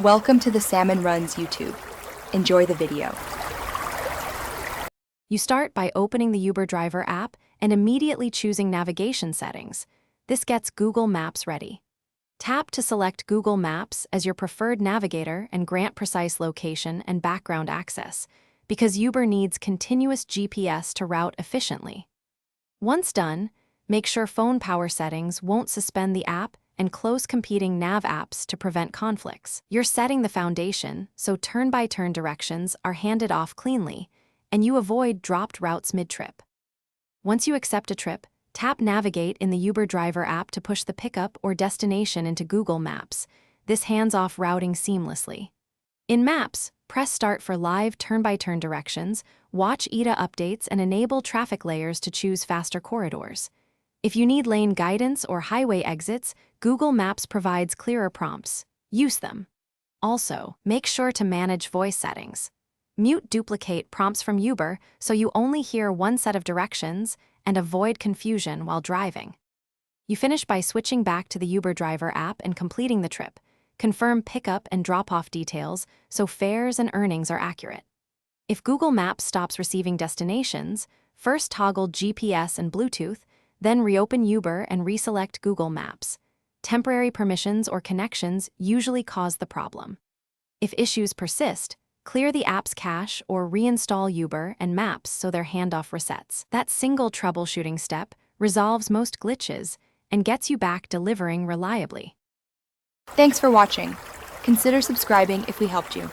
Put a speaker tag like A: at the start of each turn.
A: Welcome to the Salmon Runs YouTube. Enjoy the video.
B: You start by opening the Uber Driver app and immediately choosing navigation settings. This gets Google Maps ready. Tap to select Google Maps as your preferred navigator and grant precise location and background access, because Uber needs continuous GPS to route efficiently. Once done, make sure phone power settings won't suspend the app and close competing nav apps to prevent conflicts. You're setting the foundation so turn-by-turn directions are handed off cleanly, and you avoid dropped routes mid-trip. Once you accept a trip, tap Navigate in the Uber Driver app to push the pickup or destination into Google Maps. This hands off routing seamlessly. In Maps, press Start for live turn-by-turn directions, watch ETA updates, and enable traffic layers to choose faster corridors. If you need lane guidance or highway exits, Google Maps provides clearer prompts. Use them. Also, make sure to manage voice settings. Mute duplicate prompts from Uber so you only hear one set of directions and avoid confusion while driving. You finish by switching back to the Uber Driver app and completing the trip. Confirm pickup and drop-off details so fares and earnings are accurate. If Google Maps stops receiving destinations, first toggle GPS and Bluetooth, then reopen Uber and reselect Google Maps. Temporary permissions or connections usually cause the problem. If issues persist, clear the app's cache or reinstall Uber and Maps so their handoff resets. That single troubleshooting step resolves most glitches and gets you back delivering reliably.
A: Thanks for watching. Consider subscribing if we helped you.